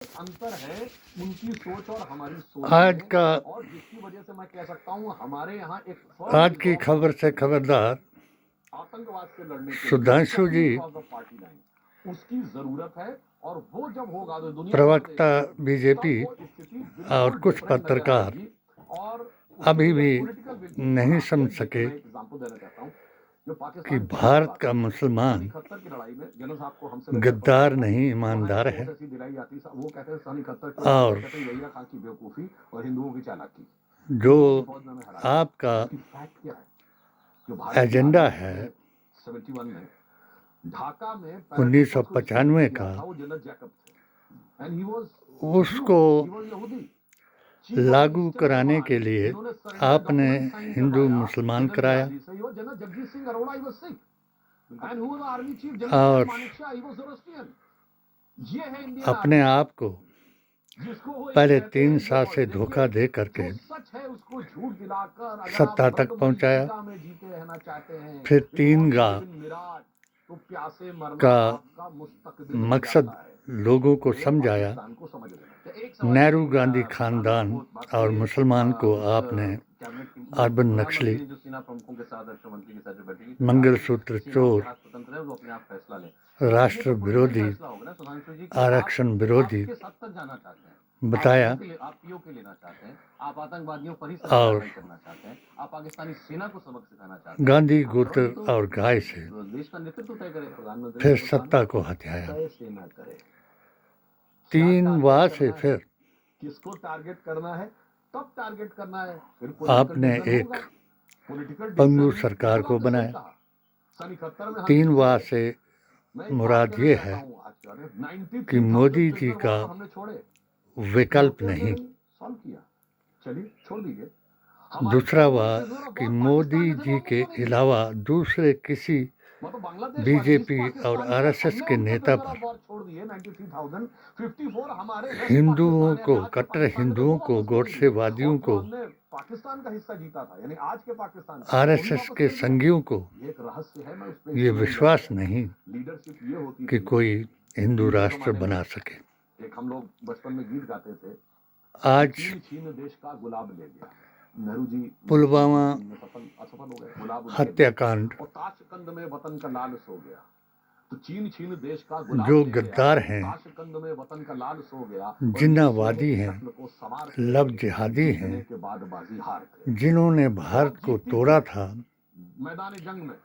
अंतर है उनकी सोच और हमारी सोच आज में, का और जिसकी वजह से मैं कह सकता हूँ हमारे यहाँ एक आज की खबर से खबरदार आतंकवाद से लड़ने के सुधांशु जी पार्टी लाइन उसकी जरूरत है, और वो जब होगा तो दुनिया प्रवक्ता बीजेपी वो स्थिति और कुछ different नजर पत्रकार आएगी। और अभी भी political will be नहीं बड़ा है। समझ देखिए, सके मैं एक एग्जांपल देना चाहता हूँ। जो कि पाकिस्तान की भारत का सन मुसलमान 71 की लड़ाई में जनरल साहब को हमसे गद्दार नहीं ईमानदार है, ऐसी दिलाई आती, वो कहते हैं सन 71 और कहते हैं यही खान की बेवकूफी और हिंदुओं की चालाकी। जो फौज में हमें हराया। आपका उसकी फैक्ट क्या है? जो भारत की एजेंडा आर्मी है में 71 में ढाका में 1995 का, वो जनरल जैकब थे, एंड ही वाज उसको यहूदी लागू कराने के लिए आपने हिंदू मुसलमान कराया general Jagjit Singh Arora he was Sikh, and who was army chief और जनरल मानेकशॉ ही वाज ज़ोरास्ट्रियन। ये है इंडियन अपने आप को जिसको वो पहले 3 साल से धोखा दे करके सच है उसको झूठ दिलाकर अगर सत्ता आप तक पहुंचाया, में जीते रहना चाहते हैं, फिर 3 गांव विराट तो प्यासे मरना का आपका मुस्तकबिल हो मकसद जाता है। लोगों को समझाया। पाकिस्तान को समझ लेना। एक सवाल नेहरू गांधी खानदान और मुसलमान को आपने अर्बन नक्सली, जो सेना प्रमुखों के साथ रक्षा मंत्री के साथ बैठी मंगलसूत्र चोर, स्वतंत्र है, वो अपने आप फैसला ले। राष्ट्र विरोधी, आरक्षण विरोधी जाना चाहते हैं, बताया, आप पीओ के लेना चाहते हैं, आप आतंकवादियों पर ही और करना चाहते हैं, आप पाकिस्तानी सेना को सबक सिखाना चाहते हैं। गांधी गोत्र और गाय से देश का नेतृत्व तय करे प्रधानमंत्री, फिर सत्ता को हथियाया। कैसे न करे। 3 वार से फिर किसको टारगेट करना है, तब टारगेट करना है, फिर आपने एक पंगु सरकार को बनाया। 3 वार से मुराद ये है कि मोदी जी का विकल्प नहीं। दूसरा वार कि मोदी जी के अलावा दूसरे किसी बीजेपी और आरएसएस के नेता पर हिंदुओं को, कट्टर हिंदुओं को, गोडसेवादियों को, पाकिस्तान का हिस्सा जीता था, यानी आज के पाकिस्तान आरएसएस के संगियों को एक रहस्य है, मैं उस पे ये विश्वास नहीं लीडरशिप ये होती कि कोई हिंदू राष्ट्र बना सके। एक हम लोग बचपन में गीत गाते थे, आज छीन देश का गुलाब ले गया। नेहरू जी पुलवामा असफल हो गए, गुलाब हत्याकांड, और ताशकंद में वतन का लाल सो गया। तो छीन देश का जो गद्दार हैं, ताशकंद में वतन का लाल सो गया, जिन्नावादी हैं, लव जिहादी हैं, जिन्होंने भारत को तोड़ा था, मैदान जंग में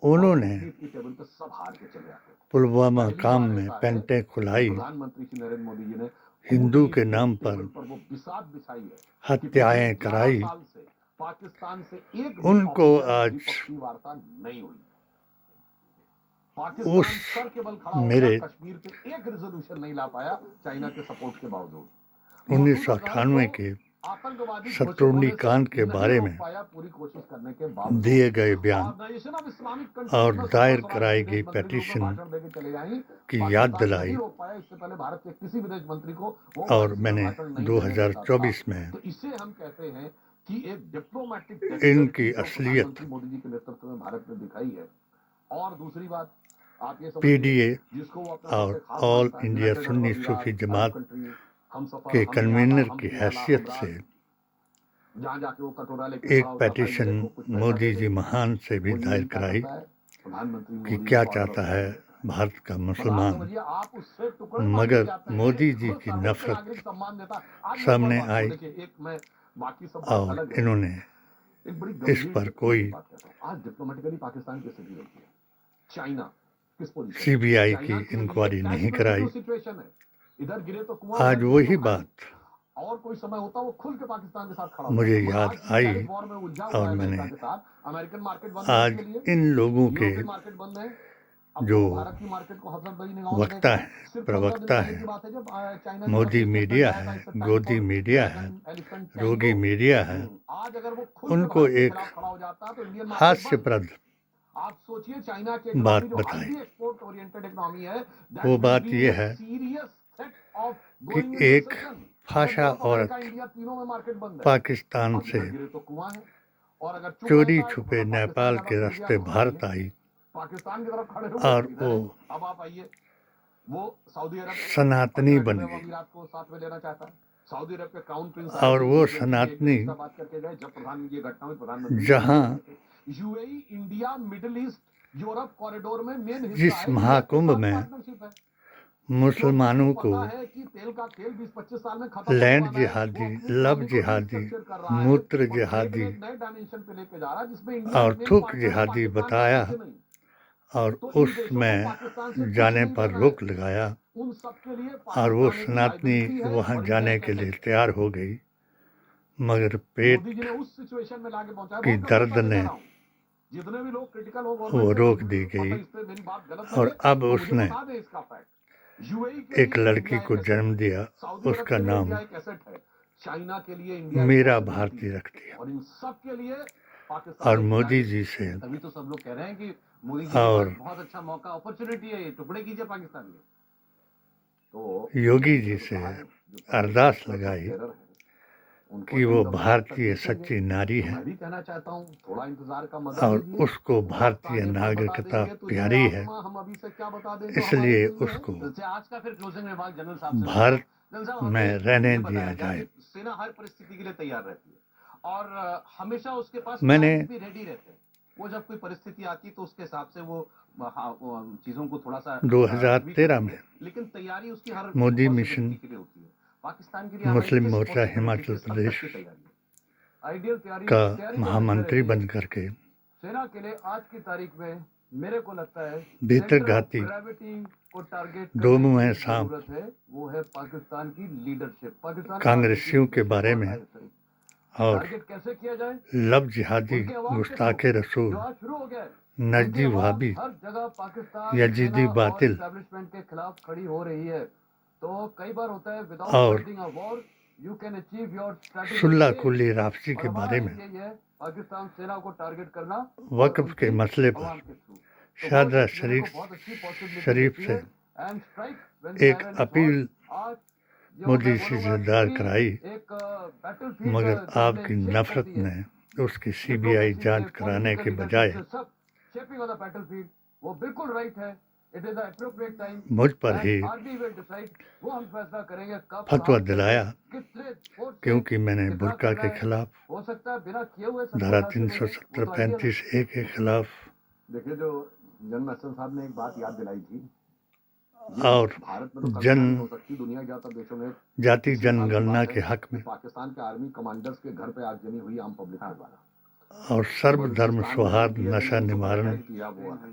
उन्होंने सब हार के चले आते। पुलवामा काम में पेंटें खुलाई, प्रधानमंत्री श्री नरेंद्र मोदी जी ने हिंदू के नाम पर हत्याएं कराई। पाकिस्तान से एक उनको आज वार्ता नहीं हुई। उस मेरे कश्मीर पे एक रेजोल्यूशन नहीं ला पाया चाइना के सपोर्ट के बावजूद। 1998 के शत्रुंडी कांड के बारे में पूरी कोशिश करने के बाद दिए गए बयान और दायर कराई गई पेटिशन की याद दिलाई, इससे पहले भारत के किसी विदेश मंत्री को और मैंने 2024 में इसे हम कहते हैं कि एक डिप्लोमेटिक इनकी असलियत मोदी जी के नेतृत्व में भारत में दिखाई है। और दूसरी बात, आप ये पीडीए और ऑल इंडिया सुन्नी सूफी जमात के कन्वीनर की हैसियत से एक पेटिशन मोदी जी महान से भी दायर कराई कि क्या चाहता है भारत का मुसलमान, मगर मोदी जी की नफरत सामने आई और इन्होंने इस पर कोई सीबीआई की इंक्वायरी नहीं कराई। आज वही बात और कोई समय होता वो खुल के पाकिस्तान के साथ खड़ा मुझे याद आई, और मैंने आज इन लोगों के जो वक्ता हैं, प्रवक्ता हैं, मोदी मीडिया है, गोदी मीडिया है, रोगी मीडिया है, उनको एक हास्यप्रद बात बताई। वो बात ये है कि एक फाशा औरत पाकिस्तान से चोरी छुपे नेपाल के रास्ते भारत आई, और वो वो सऊदी अरब सनातनी बन अरब गई अमीरात को साथ में लेना चाहता है। सऊदी अरब के क्राउन प्रिंस और वो सनातनी बात करके गए जब प्रधानमंत्री ये घटना हुई, प्रधानमंत्री जहाँ UAE India middle east Europe corridor में मेन हिस्सा जिस है, महाकुंभ में पार्टनरशिप है। मुसलमानों को पता है कि तेल का खेल 20-25 साल में खत्म लैंड होने वाला है, जिहादी, वो अपनी लव इकोनॉमी को जिहादी, restructure कर रहा है मूत्र और ट्रेड जिहादी में एक नए डायमेंशन पे लेके जा रहा है जिसमें इंडिया और main थूक partner है, जिहादी पाकिस्तान का बताया पीछे नहीं। और तो इन देशों को उसमें पाकिस्तान से कुछ जाने नहीं पर करना रोक है। लगाया उन सब के लिए और वो पाकिस्तान एक सनातनी liability है वहाँ और एक जाने bank के लिए asset है। तैयार हो गई, मगर मोदी पेट जी ने उस सिचुएशन में लाके पहुंचाया। की बहुत दर्द गंभीरता से ने कह रहा हूं, जितने भी लोग क्रिटिकल हो वो गवर्नमेंट रोक के, दी गई और इस पे मेरी बात गलत और लगे अब तो मुझे उसने बता दें इसका फैक्ट। यूएई के एक लिए लड़की इंडिया को एक एसेट जन्म है, दिया, सऊदी अरब उसका के लिए नाम इंडिया एक एसेट है, चाइना के लिए इंडिया एक मीरा possibility भारती है, रख दिया। और इन सब के लिए पाकिस्तान और एक मोदी liability जी है। से तभी तो सब लोग कह रहे हैं कि मोदी जी के और पास बहुत अच्छा मौका, अपॉर्चुनिटी है, ये टुकड़े कीजिए पाकिस्तान में। तो योगी जी मैंने तो से कहा है, जो अरदास sectors of लगाई terror हैं, उनको कि वो end of the year तक भारतीय देखेंगे। सच्ची नारी तो है मैं भी कहना चाहता हूँ, थोड़ा इंतजार का मदद और लीजिए। उसको वक्त भारतीय आने पर बता नागरिकता देंगे, तुझे प्यारी है, आसमां हम अभी से क्या बता दें जो हमारे इसलिए दिल में है। उसको जैसे आज का फिर क्लोजिंग रिमार्क जनरल साहब से मैं ले रहा हूं। भारत जनरल साहब, में हमें रहने ये दिया बताया जाए जाए। कि सेना हर परिस्थिति के लिए तैयार रहती है और हमेशा उसके पास मैंने प्लान्स भी रेडी रहते हैं। वो जब कोई परिस्थिति आती है तो उसके हिसाब से वो चीजों को थोड़ा सा 2013 में लेकिन तैयारी उसकी हर मोदी possibility मिशन के लिए होती है। पाकिस्तान के लिए हमारी मुस्लिम किस मोर्चा possibility हिमाचल के सब प्रदेश तक की तैयारी है? आइडियल तैयारी का तैयारी तो महामंत्री हमेशा रहती है। बन करके सेना के लिए आज की तारीख में मेरे को लगता है भीतर सेंटर ऑफ घाती ग्रेविटी को टारगेट दो करने मुंह की है जो सांप जरूरत है वो है पाकिस्तान की लीडरशिप, पाकिस्तान कांग्रेसियों के बारे में और टारगेट कैसे किया जाए? लव जिहादी, उनके आवाज के गुस्ताखे थ्रू रसूल, जो आज शुरू हो गया है, नजदी उनकी आवाज वहाबी, हर जगह पाकिस्तान यजीदी सेना और बातिल एस्टेब्लिशमेंट के खिलाफ खड़ी हो रही है। तो कई बार होता है विदाउट और fighting a war you can achieve your strategic सुल्ला गेम। कुल्ली राफसी और के हमारा बारे एम में, यही है, पाकिस्तान सेना को टारगेट करना और वक्फ के उनकी मसले आवाम पर के थ्रू। तो वो शाहदरा एक मेरे को बहुत अच्छी शरीफ पॉसिबिलिटी से देती है। एंड स्ट्राइक व्हेन द एक आयरन इज हॉट। अपील आज जो मोदी मैं जी बोलूंगा से दायर टीवी कराई, एक बैटलफील्ड मगर जो हमें आपकी शेप नफरत करती है, ने उसकी सीबीआई डिप्लोमेसी जांच से, कराने पॉलिटिकल के लीडरशिप बजाय से, सब शेपिंग ऑफ द बैटलफील्ड वो बिल्कुल राइट है। It is the appropriate time मुझ पर ही एंड आर्मी विल डिसाइड। वो हम फैसला करेंगे कब, फतवा कहां, कैसे, दिलाया, कितने फोर्स से, क्योंकि मैंने कितना बुर्का करना के है। खिलाफ हो सकता है बिना किए हुए सबको धारा फांसी दे दें, वो 370 तो आइडियल है। 35 ए के खिलाफ देखिए, जो जनरल अहसन साहब ने एक बात याद दिलाई थी, और भारत में तो कभी जन नहीं हो सकती, दुनिया के ज्यादातर देशों में जाति पिछले साल की जनगणना बात के है हक कि में पाकिस्तान के आर्मी कमांडर्स के घर पे आगजनी हुई आम पब्लिक द्वारा। और सर्वधर्म बलूचिस्तान में सौहार्द, किए गए, नशा उनको निवारण, अटैक किया हुआ है,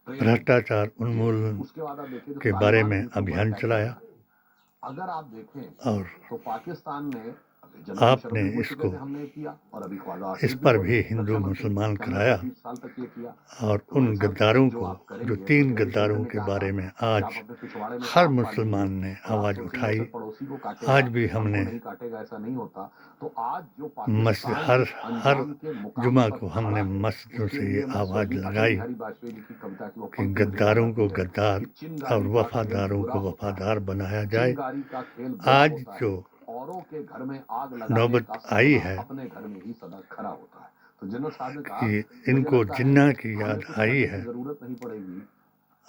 ट्रेन में। भ्रष्टाचार उन्मूलन उसके बाद आप देखिए तो के बारे तालिबान में उनके ऊपर अभियान अटैक चलाया। कर रहा है। अगर आप देखें और तो पाकिस्तान में जम्मू कश्मीर आपने में पूछ इसको चुके थे, हमने किया, और अभी ख्वाजा इस आसिफ पर बोले, भी हिंदू रक्षा मंत्री, मुसलमान उसने कराया 35 साल तक ये किया। और तो उन भाई साहब, गद्दारों जो को, आप करेंगे, जो 3 तो गद्दारों ने के क्या बारे कहा में कि आज आप अपने पिछवाड़े में हर सांप मुसलमान पालेंगे ने और आप आवाज सोचेंगे उठाई। फिर पड़ोसी को काटेगा, आज भी हमको हमने नहीं काटेगा, ऐसा नहीं होता। तो आज जो मस्जिद पाकिस्तान हर इस हर अंजाम के मुकाम जुमा पर को खड़ा हमने है, मस्जिदों उसके से ये लिए मैं आवाज स्वर्गीय अटल लगाई बिहारी वाजपेयी जी की कविता की वो कि पंक्ति मुझे याद गद्दारों आती को है गद्दार कि और चिंगारी का खेल वफादारों बुरा को होता है, वफादार बनाया जाए। चिंगारी का खेल बुरा आज होता है, जो औरों के घर में आग लगाने नौबत का आई सपना है अपने घर में ही सदा खरा होता है। तो जनरल साहब ने कहा, कि मुझे इनको लगता है जिन्ना की हमें याद कुछ आई करने है की जरूरत नहीं पड़ेगी,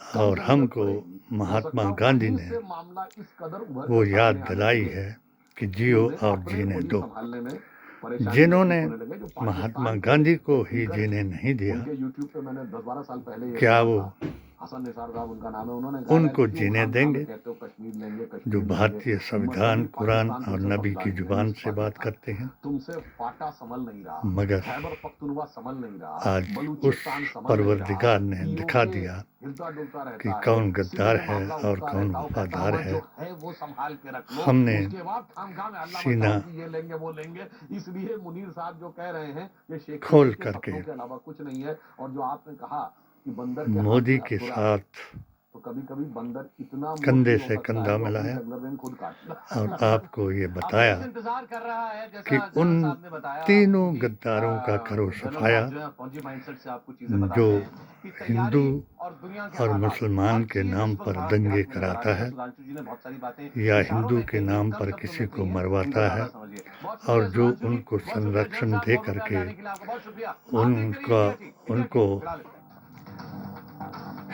कम और जरूरत हमको पड़ेगी। हो महात्मा सकता गांधी वहीं ने से मामला इस कदर उभर वो कर याद सामने आने दिलाई लगे है कि कि जियो उन्हें और अपने जीने को ही दो। संभालने में परेशानी जिन्होंने महसूस होने लगे। जो महात्मा पाकिस्तान के गांधी को ही स्पीकर जीने थे, नहीं दिया, उनके यूट्यूब पे मैंने 10-12 साल पहले ये क्या सुना वो था, हसन निसार साहब उनका नाम है, उन्होंने कहा, उनको क्यों जीने खाम खाम देंगे कहते हो कश्मीर लेंगे, जो कश्मीर लेंगे, भारतीय संविधान, मजहबी कुरान पाकिस्तान और तुमसे नबी की समझदार है, जुबान से कम्युनिस्ट बात पाकिस्तान करते हैं। तुमसे फाटा संभल नहीं रहा, मगर खैबर पख्तूनख्वा संभल नहीं रहा, आज उस बलूचिस्तान संभल नहीं रहा, परवरदिगार ने दिखा पीओके दिया हिलता डुलता कि रहता है, कौन गद्दार सिंध में है मामला और उठता कौन रहता है, वो कहता वफादार है है। जो है वो संभाल के रख लो, हमने उसके बाद खामखा में अल्लाह सीना बचाओ कि ये लेंगे वो लेंगे। इसलिए मुनीर साहब जो कह रहे हैं ये शेख खोल के करके सपनों के अलावा कुछ नहीं है। और जो आपने कहा कि बंदर के हाथ मोदी में के असुरा, साथ तो कभी कभी बंदर इतना कंधे मोटी हो से सकता कंधा है जो अपनी मिलाया जंगल में खुद काट ले। और आपको ये अब बताया देश इंतजार कर रहा है, जैसा कि जनरल उन साहब ने बताया, तीनों क्योंकि गद्दारों का करो जनरल सफाया साहब जो है फौजी माइंडसेट से आपको चीजें बताते जो हैं कि हिंदू तैयारी और दुनिया के और हालात, मुसलमान हर के चीज नाम इस वक्त पर भारत के दंगे हाथ में नजर आ कराता रही है। है सुधांशु जी ने बहुत सारी बातें या इशारों हिंदू में के कही हैं, नाम कम पर शब्दों किसी में को कही हैं, मरवाता उनका है ज्यादा समझिए। बहुत और शुक्रिया जो सुधांशु जी, उनको बहुत शुक्रिया जनरल संरक्षण साहब, दे बहुत रुपया करके लाने के लिए आपका बहुत शुक्रिया। आप भी करिए उनका इंडिया की उनको फिलहाल।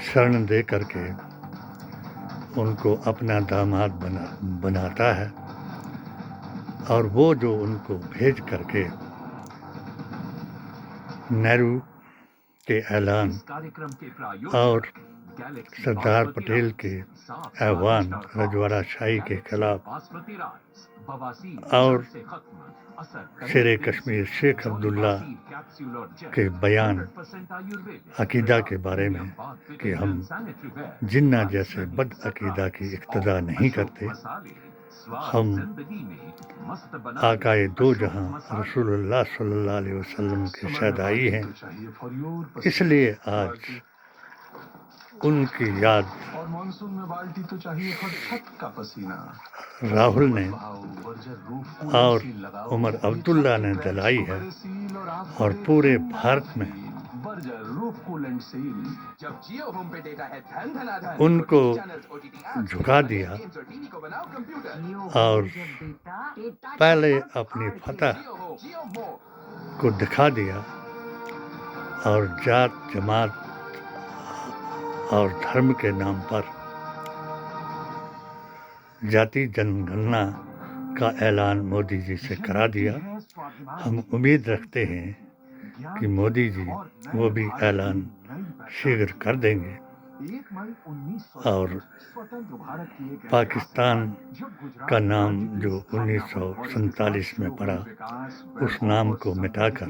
शरण दे करके उनको अपना दामाद बनाता है और वो जो उनको भेज करके नेहरू के ऐलान और सरदार पटेल के आह्वान रजवाड़ाशाही के खिलाफ और शेरे कश्मीर शेख अब्दुल्ला के बयान अकीदा के बारे में कि हम जिन्ना जैसे बद अकीदा की इक्तदा नहीं करते, हम आकाए दो जहां रसूलुल्लाह सल्लल्लाहु अलैहि वसल्लम के शहदाई हैं, इसलिए आज उनकी याद और मानसून में बाल्टी तो चाहिए पर छत का पसीना राहुल ने और उमर अब्दुल्ला ने दिलाई है और पूरे भारत में उनको झुका दिया और पहले अपनी फतह को दिखा दिया और जात जमात और धर्म के नाम पर जाति जनगणना का ऐलान मोदी जी से करा दिया। हम उम्मीद रखते हैं कि मोदी जी वो भी ऐलान शीघ्र कर देंगे और पाकिस्तान का नाम जो 1947 में पड़ा उस नाम को मिटाकर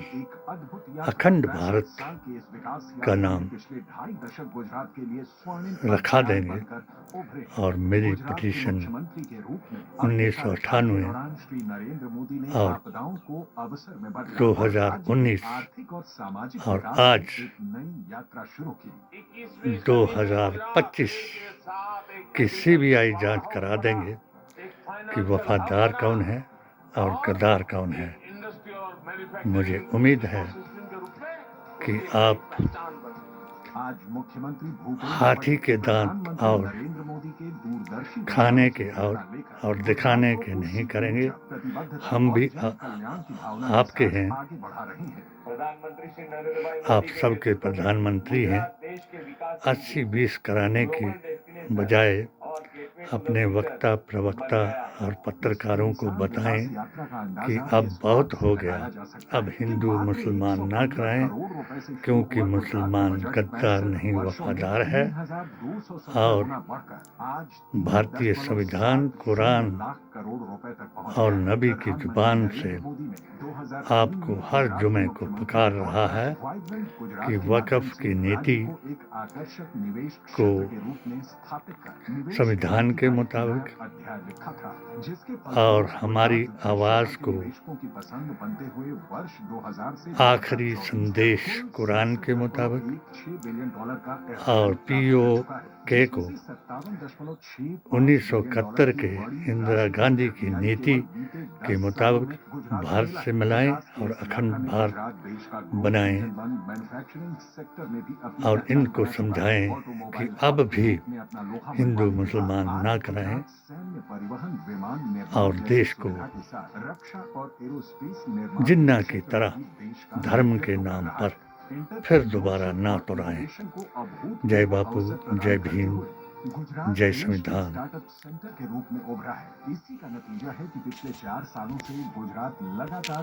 अखंड भारत का नाम रखा देंगे और मेरी पिटीशन 1998 और 2019 और आज 2025 की सीबीआई जांच करा देंगे कि वफादार कौन है और गद्दार कौन है। मुझे उम्मीद है कि आप हाथी के दांत और खाने के और दिखाने के नहीं करेंगे। हम भी आपके हैं, आप सबके प्रधानमंत्री हैं। 80-20 कराने की बजाय अपने वक्ता प्रवक्ता और पत्रकारों को बताएं कि अब बहुत हो गया, अब हिंदू मुसलमान ना कराएं, क्योंकि मुसलमान गद्दार नहीं वफादार है और भारतीय संविधान, कुरान और नबी की जुबान से आपको हर जुमे को पुकार रहा है कि वक़्फ़ की नीति को संविधान के मुताबिक और हमारी आवाज़ को आखिरी संदेश कुरान के मुताबिक और POK को 1971 के इंदिरा गांधी की नीति के मुताबिक भारत से मिलाएं और अखंड भारत बनाएं और इनको समझाएं कि अब भी हिंदू मुसलमान ना कराएं और देश को जिन्ना की तरह धर्म के नाम पर फिर दोबारा ना तोड़ाएं। जय बापू, जय भीम, जय संविधान। स्टार्टअप सेंटर के रूप में उभरा है। इसी का नतीजा है कि पिछले 4 सालों से गुजरात लगातार